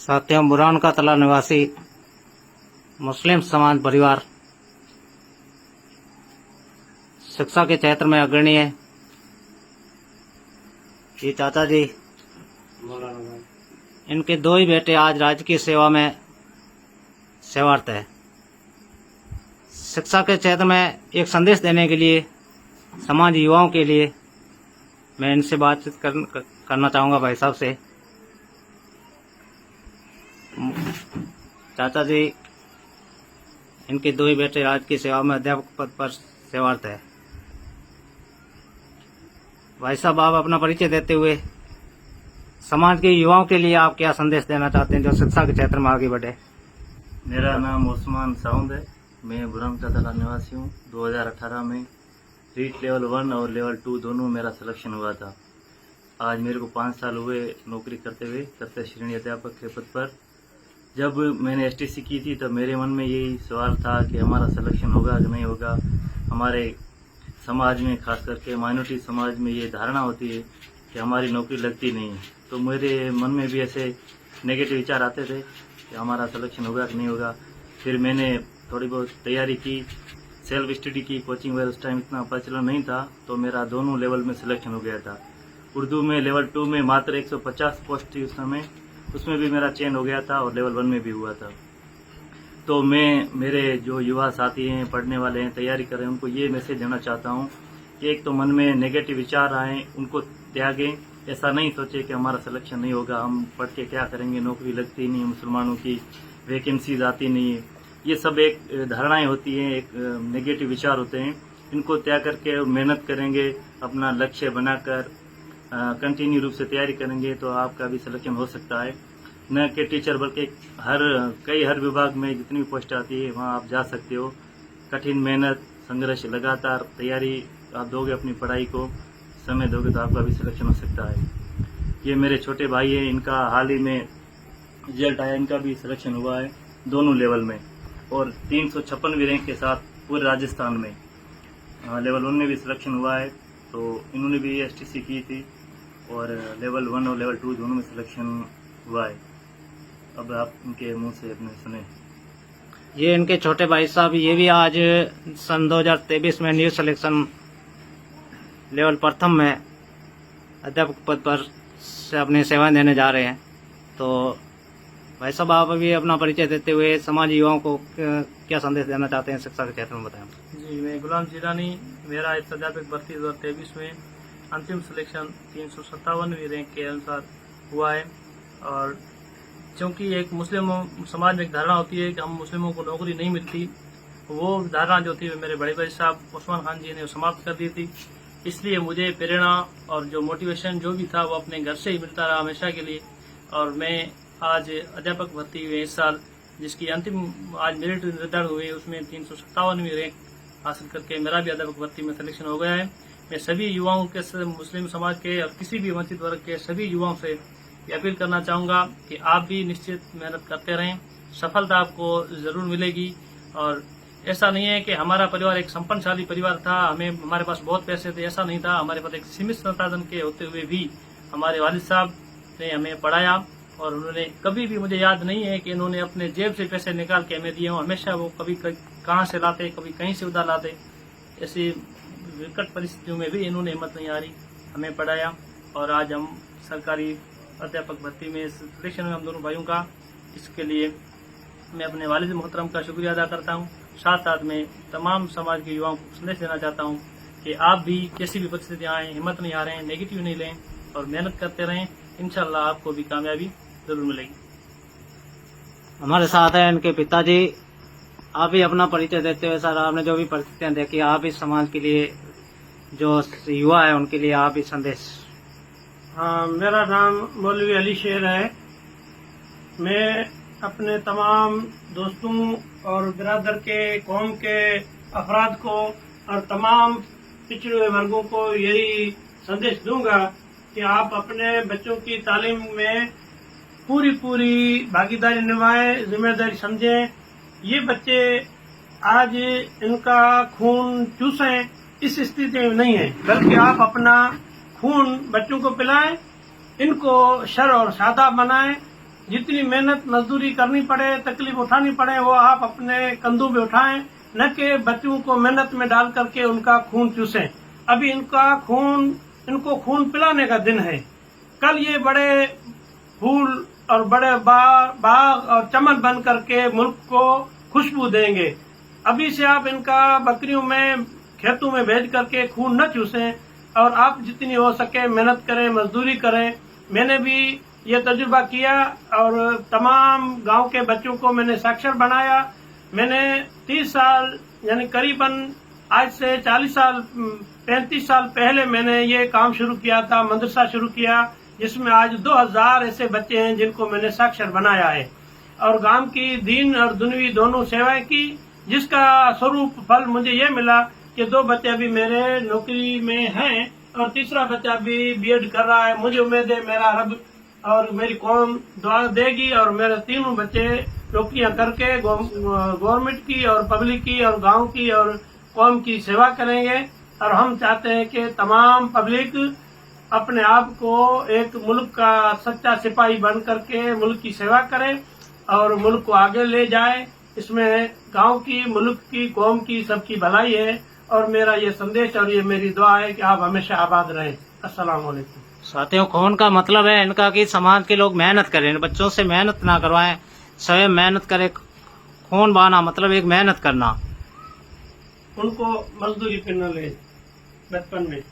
साथियों, बुरान का तला निवासी मुस्लिम समाज परिवार शिक्षा के क्षेत्र में अग्रणी है। ये चाचा जी, इनके दो ही बेटे आज राज्य की सेवा में सेवारत है। शिक्षा के क्षेत्र में एक संदेश देने के लिए समाज युवाओं के लिए मैं इनसे बातचीत करना चाहूँगा भाई साहब से। चाचा जी, इनके दो ही बेटे राज्य की सेवा में अध्यापक पद पर सेवारत है। भाई साहब, आप अपना परिचय देते हुए समाज के युवाओं के लिए आप क्या संदेश देना चाहते हैं जो शिक्षा के क्षेत्र में आगे बढ़े? मेरा नाम उस्मान साउंद है। मैं बुरान का तला निवासी हूँ। 2018 में रीट लेवल 1 और लेवल 2 दोनों मेरा सिलेक्शन हुआ था। आज मेरे को 5 साल हुए नौकरी करते हुए तृतीय श्रेणी अध्यापक के पद पर। जब मैंने एसटीसी की थी तब मेरे मन में यही सवाल था कि हमारा सिलेक्शन होगा कि नहीं होगा। हमारे समाज में, खास करके माइनॉरिटी समाज में ये धारणा होती है कि हमारी नौकरी लगती नहीं है। तो मेरे मन में भी ऐसे नेगेटिव विचार आते थे कि हमारा सिलेक्शन होगा कि नहीं होगा। फिर मैंने थोड़ी बहुत तैयारी की, सेल्फ स्टडी की, कोचिंग वगैरह। उस टाइम इतना प्रचलन नहीं था, तो मेरा दोनों लेवल में सिलेक्शन हो गया था। उर्दू में लेवल 2 में मात्र 150 पोस्ट थी उस समय, उसमें भी मेरा चयन हो गया था और लेवल 1 में भी हुआ था। तो मैं मेरे जो युवा साथी हैं, पढ़ने वाले हैं, तैयारी कर रहे हैं, उनको ये मैसेज देना चाहता हूँ कि एक तो मन में नेगेटिव विचार आए, उनको त्यागें। ऐसा नहीं सोचे कि हमारा सिलेक्शन नहीं होगा, हम पढ़ के क्या करेंगे, नौकरी लगती नहीं है, मुसलमानों की वैकेंसीज आती नहीं है। ये सब एक धारणाएं होती हैं, एक नेगेटिव विचार होते हैं। इनको त्याग करके मेहनत करेंगे, अपना लक्ष्य बनाकर कंटिन्यू रूप से तैयारी करेंगे तो आपका भी सिलेक्शन हो सकता है। न कि टीचर बल्कि हर विभाग में जितनी भी पोस्ट आती है वहाँ आप जा सकते हो। कठिन मेहनत, संघर्ष, लगातार तैयारी आप दोगे, अपनी पढ़ाई को समय दोगे तो आपका भी सिलेक्शन हो सकता है। ये मेरे छोटे भाई हैं, इनका हाल ही में रिजल्ट आया, इनका भी सिलेक्शन हुआ है दोनों लेवल में और 356वीं रैंक के साथ पूरे राजस्थान में। लेवल 1 में भी सिलेक्शन हुआ है, तो इन्होंने भी एसटीसी की थी और लेवल 1 और लेवल 2 दोनों में सिलेक्शन हुआ है। अब आप इनके मुंह से अपने सुने। ये इनके छोटे भाई साहब, ये भी आज सन 2023 में न्यू सिलेक्शन लेवल प्रथम में अध्यापक पद पर से अपनी सेवाएं देने जा रहे हैं। तो भाई साहब, आप अभी अपना परिचय देते हुए समाज युवाओं को क्या संदेश देना चाहते हैं शिक्षा के क्षेत्र में, बताएं। जी, मैं गुलाम जिलानी। मेरा इस अध्यापक भर्ती 2023 में अंतिम सिलेक्शन 357वीं रैंक के अनुसार हुआ है। और क्योंकि एक मुस्लिम समाज में एक धारणा होती है कि हम मुस्लिमों को नौकरी नहीं मिलती, वो धारणा जो थी मेरे बड़े भाई साहब उस्मान खान जी ने समाप्त कर दी थी। इसलिए मुझे प्रेरणा और जो मोटिवेशन जो भी था वो अपने घर से ही मिलता रहा हमेशा के लिए। और मैं आज अध्यापक भर्ती हुए इस साल, जिसकी अंतिम आज मेरिट निर्धारण हुई, उसमें 357वीं रैंक हासिल करके मेरा भी अध्यापक भर्ती में सिलेक्शन हो गया है। मैं सभी युवाओं के, मुस्लिम समाज के और किसी भी वंचित वर्ग के सभी युवाओं से ये अपील करना चाहूँगा कि आप भी निश्चित मेहनत करते रहें, सफलता आपको जरूर मिलेगी। और ऐसा नहीं है कि हमारा परिवार एक संपन्नशाली परिवार था, हमारे पास बहुत पैसे थे, ऐसा नहीं था। हमारे पास एक सीमित संसाधन के होते हुए भी हमारे वालिद साहब ने हमें पढ़ाया और उन्होंने कभी भी, मुझे याद नहीं है कि इन्होंने अपने जेब से पैसे निकाल के हमें दिए हों। हमेशा वो कभी कहाँ से लाते, कभी कहीं से उधार लाते। ऐसी विकट परिस्थितियों में भी इन्होंने हिम्मत नहीं हारी, हमें पढ़ाया। और आज हम सरकारी अध्यापक भर्ती में सिलेक्शन में हम दोनों भाइयों का, इसके लिए मैं अपने वालिद मोहतरम का शुक्रिया अदा करता हूँ। साथ साथ में तमाम समाज के युवाओं को संदेश देना चाहता हूँ कि आप भी कैसी भी परिस्थितियाँ आए, हिम्मत नहीं हारें, नेगेटिव नहीं लें और मेहनत करते रहें। इंशाल्लाह आपको भी कामयाबी जरूर मिलेगी। हमारे साथ हैं इनके पिताजी। आप भी अपना परिचय देते हुए सर, आपने जो भी परिस्थितियां देखी, आप इस समाज के लिए, जो युवा है उनके लिए आप भी संदेश। हाँ, मेरा नाम मौलवी अली शेर है। मैं अपने तमाम दोस्तों और बिरादर के, कौम के अफराद को और तमाम पिछड़े हुए वर्गों को यही संदेश दूंगा कि आप अपने बच्चों की तालीम में पूरी भागीदारी निभाएं, जिम्मेदारी समझें। ये बच्चे आज इनका खून चूसें इस स्थिति में नहीं है, बल्कि आप अपना खून बच्चों को पिलाएं, इनको शर और शादाब बनाएं जितनी मेहनत मजदूरी करनी पड़े, तकलीफ उठानी पड़े, वो आप अपने कंधों पे उठाएं, न कि बच्चों को मेहनत में डाल करके उनका खून चूसें। अभी इनको खून पिलाने का दिन है। कल ये बड़े फूल और बड़े बाग और चमन बन करके मुल्क को खुशबू देंगे। अभी से आप इनका बकरियों में, खेतों में भेज करके खून न चूसें और आप जितनी हो सके मेहनत करें, मजदूरी करें। मैंने भी ये तजुर्बा किया और तमाम गांव के बच्चों को मैंने साक्षर बनाया। मैंने 30 साल यानी करीबन आज से 40 साल 35 साल पहले मैंने ये काम शुरू किया था, मदरसा शुरू किया, जिसमें आज 2000 ऐसे बच्चे हैं जिनको मैंने साक्षर बनाया है और गांव की दीन और दुनियावी दोनों सेवाएं की, जिसका स्वरूप फल मुझे ये मिला कि 2 बच्चे अभी मेरे नौकरी में हैं और तीसरा बच्चा भी बीएड कर रहा है। मुझे उम्मीद है मेरा रब और मेरी कौम दुआ देगी और मेरे तीनों बच्चे नौकरियां करके गवर्नमेंट की और पब्लिक की और गांव की और कौम की सेवा करेंगे। और हम चाहते हैं कि तमाम पब्लिक अपने आप को एक मुल्क का सच्चा सिपाही बन करके मुल्क की सेवा करे और मुल्क को आगे ले जाए। इसमें गांव की, मुल्क की, कौम की, सबकी भलाई है और मेरा ये संदेश और ये मेरी दुआ है कि आप हमेशा आबाद रहें। अस्सलाम वालेकुम। साथियों, खून का मतलब है इनका कि समाज के लोग मेहनत करें, बच्चों से मेहनत ना करवाएं, स्वयं मेहनत करें। खून बहाना मतलब एक मेहनत करना। उनको मजदूरी पे न ले बचपन में।